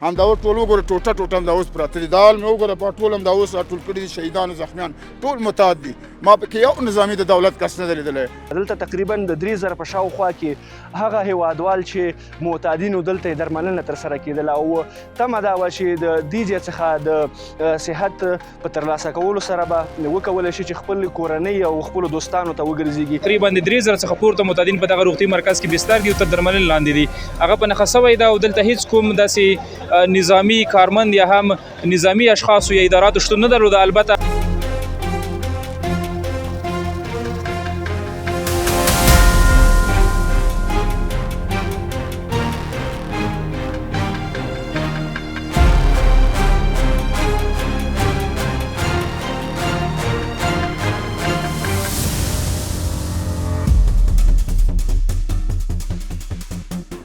همدا اوس ټول وګوره ټوټه همدا اوس پراته دي. دا حال مې وګوره په ټول همدا اوس راټول کړي دي شهیدان زخمیان ټول متعد دي. ما پکې یو نظامي د دولت کس نه دی لیدلی. دلته تقریبا د 3000 په شاوخوا کې هغه هیوادوال چې معتادینو دلته یې درملنه ترسره کېدله او تمه دا وه چې د دې ځای څخه د صحت په ترلاسه کولو سره به وکولی شي چې خپل کورنۍ او خپلو دوستانو ته وګرځېږي. تقریبا د 3000 څخه پورته معتادین په دغه روغتي مرکز کې بستر دي او تر درملنې لاندې دي. هغه په نښه سوی ده او دلته هیڅ کوم داسې نظامي کارمند یا هم نظامي اشخاصو یا اداراتو شتون نه درلوده. البته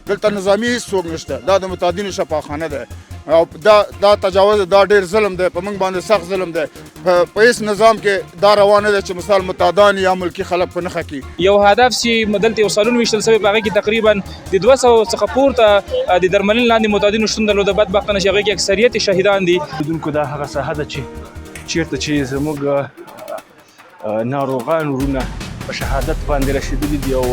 دلته نظامي هېڅ څوک نشته. دا د متعدینو شفاخانه ده او دا تجاوز دا ډېر ظلم دی په موږ باندې سخت ظلم دی. په هېڅ نظام کې دا روانه ده چې مثال متعدان یا ملکي خلک په نښه کړي. یو هدف چې دلته یو سالون ویشتل شوی په هغې کې تقریبا د 200 څخه پورته د درملنې لاندې معتادینو شتون درلوده. بدبختانه چې هغې کې اکثریت شهیدان دي. لیدونکو دا هغه ساحه ده چې چیرته چې زموږ ناروغان ورونه په شهادت باندې رسېدلي دي او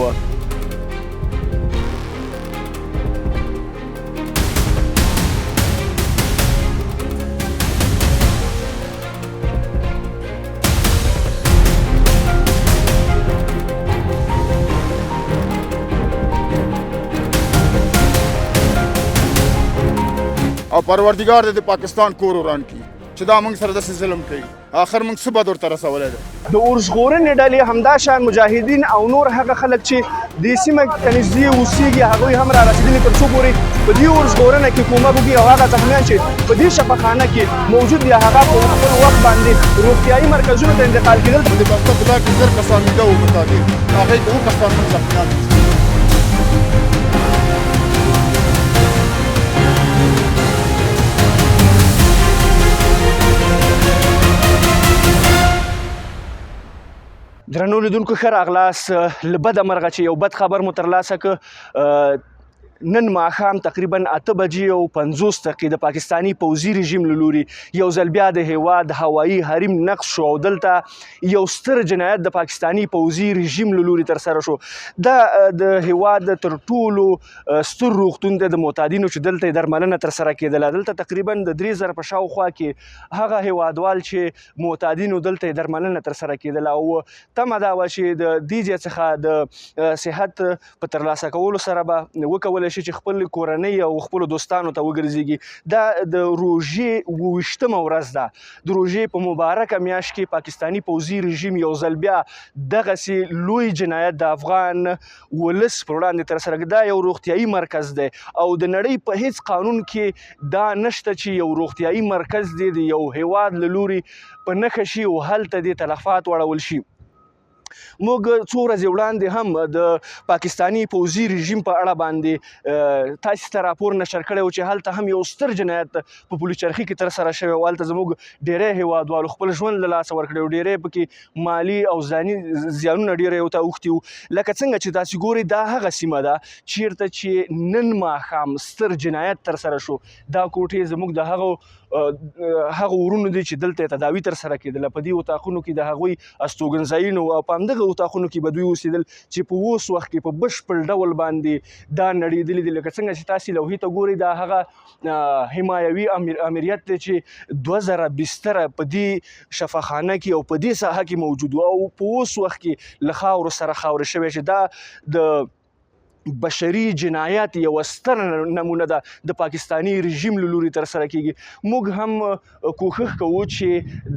او پروردګار دې د پاکستان کور وران کړي چې دا موږ سره داسې ظلم کوي. آخر موږ څه بد ورته رسولی ده. د اورژغورنې ډلې همدا شان مجاهدین او نور هغه خلک چې دې سیمه ته نږدې اوسېږي هغوی هم را رسېدلي تر څو پورې په دې اورژغورنه کې کومه وږي او هغه زخمیان چې په دې شفاخانه کې موجود دي هغه په خپل وخت باندې روغتیایي مرکزونو ته انتقال کېدل. د بسته بلا کې 1000 کسان ویده وو متعدین، هغې کې 7 کسان هم زخمیان دي. درنو لیدونکو ښه راغلاست. له بده مرغه چې یو بد خبر مو ترلاسه که نن ماښام تقریبا 8:50 د پاکستانی پوځي رژیم له لوري یو ځل بیا د هیواد هوایي حریم نقض شو او دلته یو ستر جنایت د پاکستانی پوځي رژیم له لوري ترسره شو. دا د هیواد تر ټولو ستر روغتون دی د معتادینو چې دلته یې درملنه ترسره کېدله. دلته تقریبا د 3000 په شاوخوا کې هغه هیوادوال چې معتادینو دلته یې درملنه ترسره کېدله او تمه دا وه چې د دې ځای څخه د صحت په ترلاسه کولو سره به وکولی شي چې خپل کورنۍ او خپلو دوستانو ته وګرځېږي. دا د روژې 28مه ورځ ده. د روژې په مبارکه میاشت کې پاکستانی پوځي رژیم یو ځل بیا دغسې لوی جنایت د افغان ولس پر وړاندې ترسره کړ. دا یو روغتیایي مرکز دی او د نړۍ په هیڅ قانون کې دا نشته چې یو روغتیایي مرکز دی د یو هیواد له لوري په نښه شي او هلته دې تلفات واړول شي. موږ څو ورځې وړاندې هم د پاکستانی پوځي رژیم په اړه باندې تاسو ته راپور نشر کړی و چې هلته هم یو ستر جنایت په پلوچرخي کې ترسره شوی و. هلته زموږ ډېری هیوادوالو خپل ژوند له لاسه ورکړی و، ډېری پکې مالي او ځاني زیانونه ډېری ورته اوښتي وو. لکه څنګه چې تاسو ګورئ دا هغه سیمه ده چیرته چې نن ماښام ستر جنایت ترسره شو. دا کوټې زموږ د هغه ورونو دي چې دلته تداوي ترسره کېدله. په دې اتاقونو کې د هغوی استوګنځایونه وو او په همدغه اتاقونو کې به دوی اوسېدل چې په اوس وخت کې په بشپړ ډول باندې دا نړېدلي دي. لکه څنګه چې تاسې لوحې ته ګورئ دا هغه حمایوي امریت دی چې 2000 بستره په دې شفاخانه کې او په دې ساحه کې موجود و او په اوس وخت کې له خاورو سره خاورې شوی چې دا د بشري جنایات یو ستر نمونه ده د پاکستانی رژیم له لوري ترسره کیږي. موږ هم کوښښ کوو چې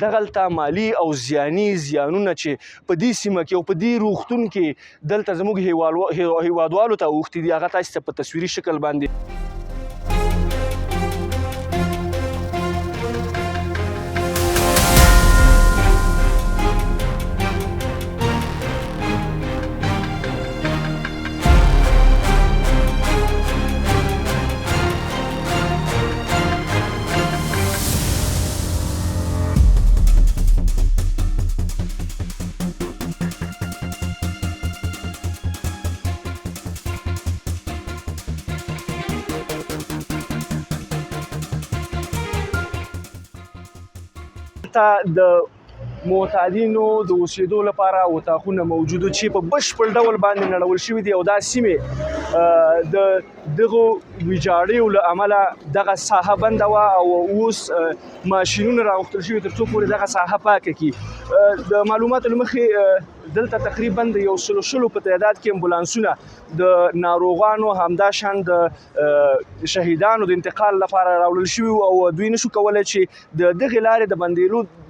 دغلته مالی او زیاني زیانونه چې په دې سیمه کې او په دې روغتون کې دلته زموږ هیوادوالو ته اوښتي دي هغه تاسو ته په تصویري شکل باندې دلته د معتادینو د اوسېدو لپاره اتاقونه موجود چې په بشپړ ډول باندې نړول شوي دي او دا سیمې د دغو ویجاړیو له امله دغه ساحه بنده وه او اوس ماشینونه راغوښتل شوي تر څو پورې دغه ساحه پاکه کړي. د معلوماتو له مخې دلته تقریبا د 100 په تعداد کې امبولانسونه د ناروغانو همداشان د شهیدانو د انتقال لپاره راوړل شوي او دوی نشو کولی چې د دغې لارې د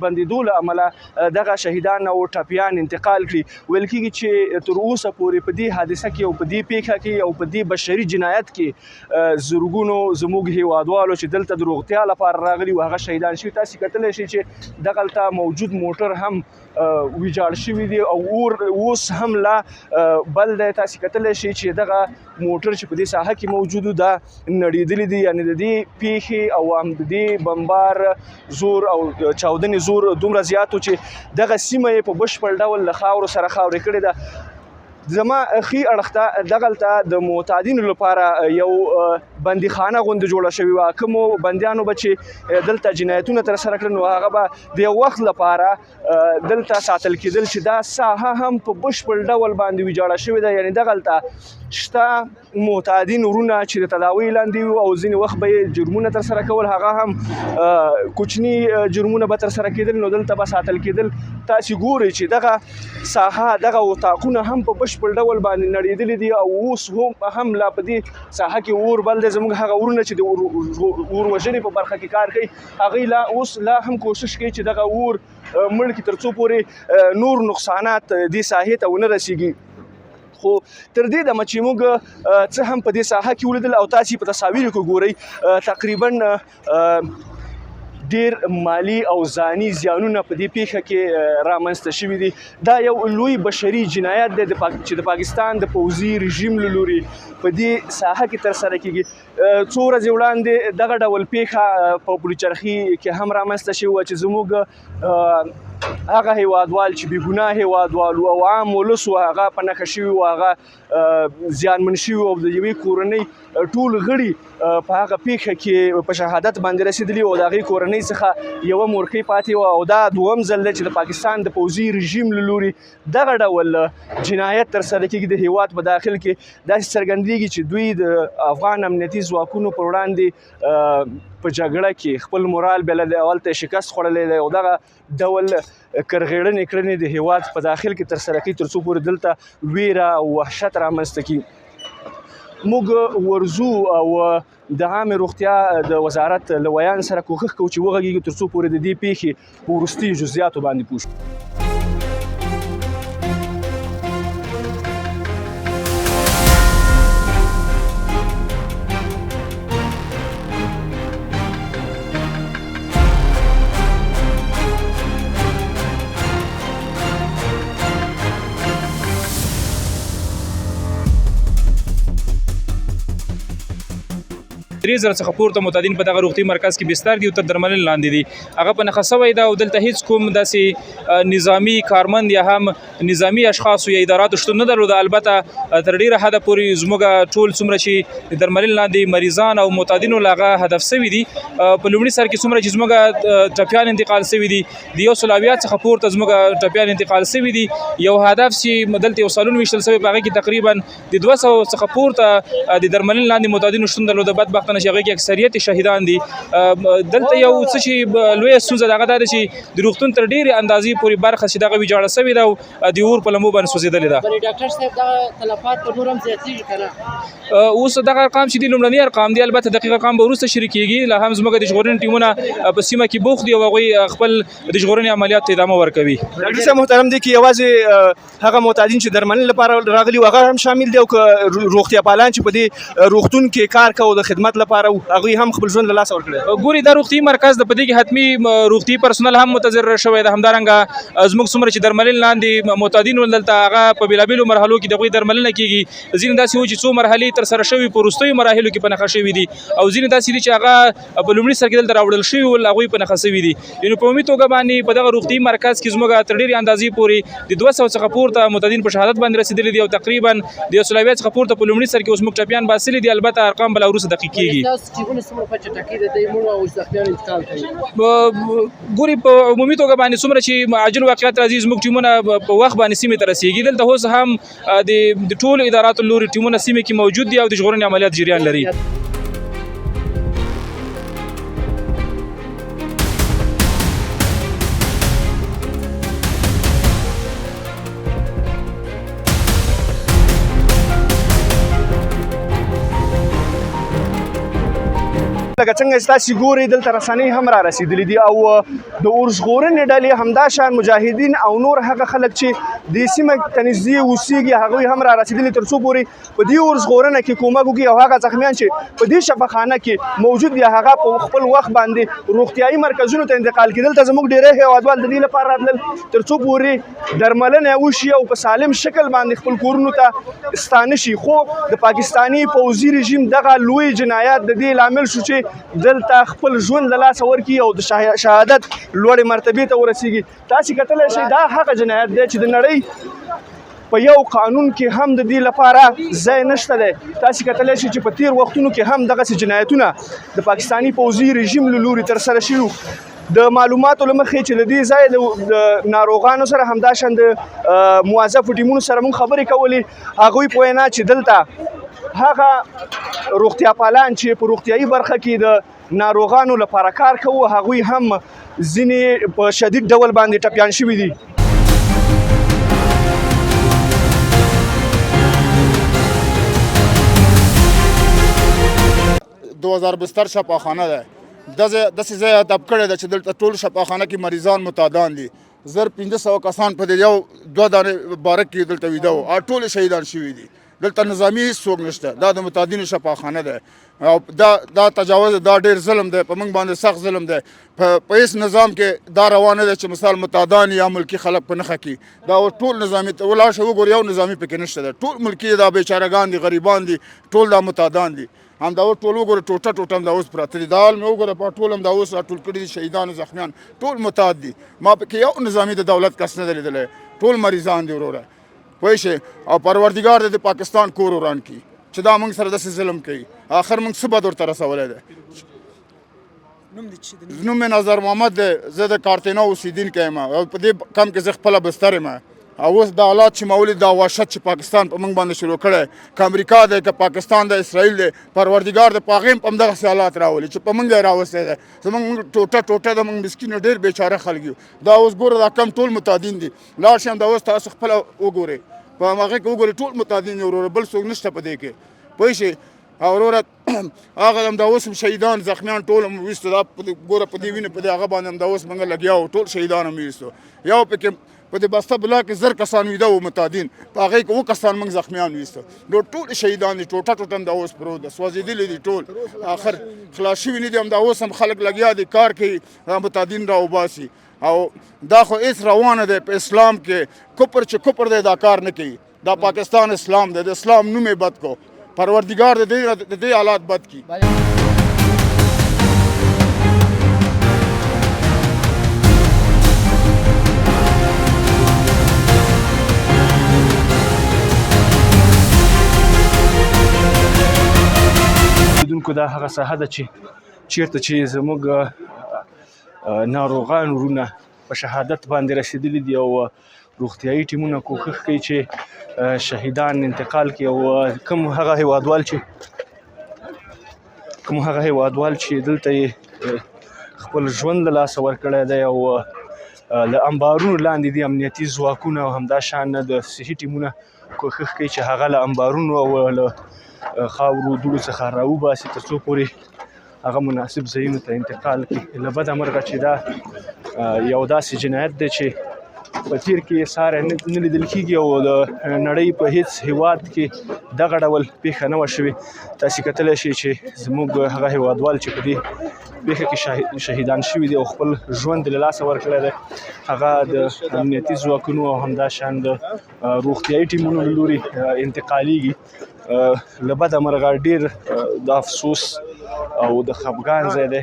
بندېدو له امله دغه شهیدان او ټپیان انتقال کړي. ویل کېږي چې تر اوسه پورې په دې حادثه کې او په دې پیښه کې او په دې بشري جنایت کې زرګونو زموږ هیوادوالو چې دلته د روغتیا لپاره راغلي و هغه شهیدان شوي. تاسې کتلی شئ چې دغلته موجود موټر هم ویجاړ شوي دي او اور اوس هم لا بل دی. تاسې کتلی شئ چې دغه موټر چې په دې ساحه کې موجود دا نړېدلي دي، یعنې د دې پیښې او هم د دې بمبار زور او چاودنې زور دومره زیات و چې دغه سیمه یې په بشپړ ډول له خاورو سره خاورې کړې ده. زما ښي اړخ ته دغلته د معتادینو لپاره یو بندیخانه غوندې جوړه شوې وه. کومو بندیانو به چې دلته جنایتونه ترسره کړل نو هغه به د یو وخت لپاره دلته ساتل کېدل چې دا ساحه هم په بشپړ ډول باندې ویجاړه شوې ده. یعنې دغلته شته معتادین ورونه چې د تداوۍ لاندې وو او ځینې وخت به یې جرمونه ترسره کول، هغه هم کوچني جرمونه به ترسره کېدل نو دلته به ساتل کېدل. تاسې ګورئ چې دغه ساحه دغه اتاقونه هم په بشپړ ډول باندې نړېدلي دي او اوس هم لا په دې ساحه کې اور بل دی. زموږ هغه ورونه چې د اور وژنې په برخه کې کار کوي هغوی لا اوس لا هم کوشش کوي چې دغه اور مړ کړي تر څو پورې نور نقصانات دې ساحې ته ونه رسیږي. خو تر دې دمه چې موږ څه هم په دې ساحه کې ولیدل او تاسې په تصاویرو کې ګورئ تقریبا ډیر مالی او ځاني زیانونه په دې پیښه کې رامنځته شوي دي. دا یو لوی بشري جنایت دی چې د پاکستان د پوځي رژیم له لوري په دې ساحه کې ترسره کیږي. څو ورځې وړاندې دغه ډول پیښه په پلچرخي کې هم رامنځته شوې وه چې زموږ هغه هیوادوال چې بې ګناه هیوادوال او عام ولس و هغه په نښه شوي و، هغه زیانمن شوي او د یوې کورنۍ ټول غړي په هغه پیښه کې په شهادت باندې رسېدلي او د هغې کورنۍ څخه یوه مورکۍ پاتې وه. او دا دوهم ځل دی چې د پاکستان د پوځي رژیم له لوري دغه ډول جنایت ترسره کېږي د هیواد په داخل کې. داسې څرګندېږي چې دوی د افغان امنیتي ځواکونو پر وړاندې په جګړه کې خپل مورال بللی دی، اول ته یې شکست خوړلی دی او دغه ډول کرغېړنې کړنې د هیواد په داخل کې ترسره کوي تر څو پورې دلته ویره او وحشت رامنځته کړي. موږ ورځو او د عامې روغتیا د وزارت له ویان سره کوښښ کوو چې وغږیږو تر څو پورې د دې پیښې په وروستیو جزیاتو باندې پوه شو. درې زره څخه پورته معتادین په دغه روغتي مرکز کې بستر دي او تر درملنې لاندې دي. هغه په نښه سوی ده او دلته هیڅ کوم داسې نظامي کارمند یا هم نظامي اشخاصو یا اداراتو شتون نه درلوده. البته تر ډېره حده پورې زموږ ټول څومره چې د درملنې لاندې مریضان او معتادینو له هغه هدف سوي دي په لومړي سر کې څومره چې زموږ ټپیان انتقال سوي دي د 100 څخه پورته زموږ ټپیان انتقال سوي دي. یو هدف چې دلته یو سالون ویشتل سوی په هغه کې تقریبا د 200 څخه پورته د درملنې لاندې معتادینو شتون درلوده. بدبختانه چې هغه کې اکثریت شهیدان دي. دلته یو څه چې لویه ستونزه دغه دا ده چې د روغتون تر ډېرې اندازې پورې برخه چې دغه ویجاړه سوې ده او د اور په لمبو باندې سوځېدلې ده. ډاکټر صاحب دغه تلفات په نور هم زیاتېږي که نه؟ اوس دغه ارقام چې دي لومړني ارقام دي، البته دقیق ارقام به وروسته شریک کېږي. لا هم زموږ د ژغورنې ټیمونه په سیمه کې بوخت دي او هغوی خپل د ژغورنې عملیاتو ته ادامه ورکوي. ډاکټر صاحب محترم دی کې یوازې هغه معتادین چې درملنې لپاره راغلي وو هغه هم شامل دي او که روغتیا پالان چې په دې روغتون کې کار کوي د خدمت لپاره هغوی هم خپل ژوند له لاسه ورکړی؟ ګوري دا روغتي مرکز د په دې کې حتمي روغتي پرسونل هم متضرر شوی ده. همدارنګه زموږ څومره چې درملنې لاندې معتادین دلته هغه په بېلابېلو مرحلو کې د هغوی درملنه کېږي. ځینې داسې وو چې څو مرحلې ترسره شوي په وروستیو مراحلو کې په نښه شوي دي او ځینې داسې دي چې هغه په لومړي سر کې دلته راوړل شوي ول هغوی په نښه شوي دي. یعنې په عمومي توګه باندې په دغه روغتي مرکز کې زموږ تر ډېرې اندازې پورې د 200 څخه پورته معتادین په شهادت باندې رسېدلي دي او تقریبا د 100 څخه پورته په لومړي سر کې اوس موږ ټپیان باسلي دي. البته ارقام به لا وروسته دقیق کېږي. کیږي تاسو ټیمونه څومره په چټکۍ د دې مړو او زخمیانو انتقال کوي ګوري په عمومي توګه باندې څومره چې عاجل واقعیت راځي زموږ ټیمونه په وخت باندې سیمې ته رسیږي دلته اوس هم د ټولو اداراتو لوري ټیمونه سیمې کې موجود دي او د ژغورنې عملیات جریان لري لکه څنګه چې تاسو ګورئ دلته رسنۍ هم را رسېدلي دي او د اورژغورنې ډلې همداشان مجاهدین او نور هغه خلک چې د سیمه ته نږدې اوسېږي هغوی هم را رسېدلي تر څو پورې په دې اورژغورنه کې کومک وکړي او هغه زخمیان چې په دې شفاخانه کې موجود دي هغه په خپل وخت باندې روغتیایي مرکزونو ته انتقال کړي. دلته زموږ ډېری هېوادوال د دې لپاره راتلل تر څو پورې درملنه وشي او په سالم شکل باندې خپل کورونو ته ستانه شي. خو د پاکستاني پوځي رژیم دغه لوی جنایات د دې لامل شو چې دلته خپل ژوند له لاسه ورکړي او د شهادت لوړې مرتبې ته ورسیږي. تاسې کتلی شئ دا هغه جنایت دی چې د نړۍ په یو قانون کې هم د دې لپاره ځای نشته دی. تاسې کتلی شئ چې په تیر وختونو کې هم دغسې جنایتونه د پاکستاني پوځي رژیم له لوري ترسره شوي. د معلوماتو له مخې چې له دې ځایه د ناروغانو سره همداشان د موظفو ټیمونو سره موږ خبرې کولې هغوی په وینا چې دلته هغه روغتیا پالان چې په روغتیایي برخه کې د ناروغانو لپاره کار کوي هغوی هم ځینې په شدید ډول باندې ټپیان شوي دي. 2000 بستر شفاخانه ده داسې ځای هدف کړی ده چې دلته ټول شفاخانه کې مریضان متعدان دي 1500 کسان په دې یو دوه دانې باره کې دلته ویده وو ټول شهیدان شوي دي. دلته نظامي هیڅ څوک نشته دا د متعدینو شفاخانه ده او دا تجاوز دا ډېر ظلم دی په موږ باندې سخت ظلم دی په هیڅ نظام کې دا روانه ده چې مثال متعدان یا ملکي خلک په نښه کړي دا ټول نظامي ولاړ شه وګورئ یو نظامي پکې نشته ده ټول ملکي دا بیچارهګان دي غریبان دي ټول دا متعدان دي هم دا ټول وګوره ټوټه هم دا اوس پراته دي دا حال مې وګوره په ټول هم دا اوس ټول کړي دي شهیدان زخمیان ټول متعد دي ما پکې یو نظامي د دولت کس نه دی لیدلی ټول مریضان دي وروره پوه شئ او پروردګار د پاکستان کور وران کړي چې دا موږ سره داسې ظلم کوي آخر موږ څه بد ورته رسولی دی. نوم مې نظر محمد دی زه د کارتینا اوسېدونکی یم او په دې کم کې زه خپله بستر یم او اوس دا حالات چې ما ولید دا وحشت چې پاکستان په موږ باندې شروع کړی که امریکا دی که پاکستان دی اسرائیل دی پروردګار د په هغې هم په همدغسې حالات راولي چې په موږ یې راوستی دی زموږ ټوټه د موږ مسکینه ډېر بیچاره خلک یو دا اوس ګوره دا کم ټول متعدین دي لاړ شئ دا اوس تاسو خپله وګورئ په هغې کې وګورئ ټول متعدین دي وروره بل څوک نشته په دې کې پوه شئ او وروره هغه هم دا اوس هم شهیدان زخمیان ټول هم ویستو دا ګوره په دې وینې په دې هغه باندې هم دا اوس موږ لګیا وو ټول شهیدان هم ویستو یو پکې په دې بسته بلا کې 1000 کسان ویده وو متعدین په هغې کې 9 کسان موږ زخمیان ویستو نو ټول شهیدان دي ټوټه هم دا اوس پروت ده سوځېدلي دي ټول آخر خلاص شوي نه دي هم دا اوس هم خلک لګیا دي کار کوي متعدین راوباسي او دا خو هېڅ روانه دی په اسلام کې کفر چې کفر دی دا کار نه کوي دا پاکستان اسلام دی د اسلام نوم یې بد کو پروردګار د دې حالات بد کړي. دا هغه ساحه ده چې چیرته چې زموږ ناروغان ورونه په شهادت باندې رسېدلي دي او روغتیایي ټیمونه کوښښ کوي چې شهیدان انتقال کړي او کوم هغه هیوادوال چې دلته یې خپل ژوند له لاسه ورکړی دی او له انبارونو لاندې دي امنیتي ځواکونه او همداشان د صحي ټیمونه کوښښ کوي چې هغه له انبارونو او له خاورو دوړو څخه راوباسي تر څو پورې هغه مناسب ځایونو ته انتقال کړي. له بده مرغه چې دا یو داسې جنایت دی چې په تیر کې ساری نه لیدل کېږي او د نړۍ په هیڅ هیواد کې دغه ډول پیښه نه وه شوې. تاسې کتلی شئ چې زموږ هغه هیوادوال چې په دې پیښه کې شهیدان شوي دي او خپل ژوند له لاسه ورکړی دی هغه د امنیتي ځواکونو او همداشان د روغتیایي ټیمونو له لوري انتقالیږي. له بده مرغه ډېر د افسوس او د خفګان ځای دی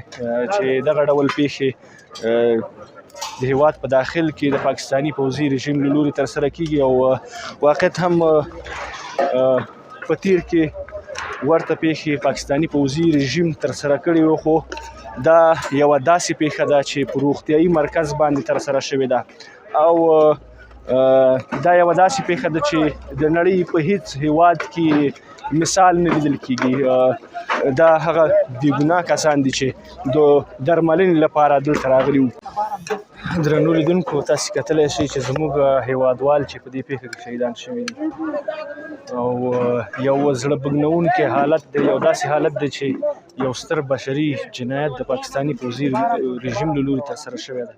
چې دغه ډول پیښې د هیواد په داخل کې د پاکستاني پوځي رژیم له لوري ترسره کیږي او واقعیت هم په تیر کې ورته پیښې پاکستاني پوځي رژیم ترسره کړې وو، خو دا یوه داسې پیښه ده چې په روغتیایي مرکز باندې ترسره شوې ده او دا یوه داسې پیښه ده چې د نړۍ په هیڅ هیواد کې مثال نه لیدل کیږي. دا هغه بېګناه کسان دي چې د درملنې لپاره دلته راغلي وو. درنو لیدونکو تاسې کتلی شئ چې زموږ هیوادوال چې په دې پیښه کې شهیدان شوي دي او یو زړه بږنونکی حالت دی، یو داسې حالت دی چې یو ستر بشري جنایت د پاکستاني پوځي رژیم له لوري ترسره شوی دی.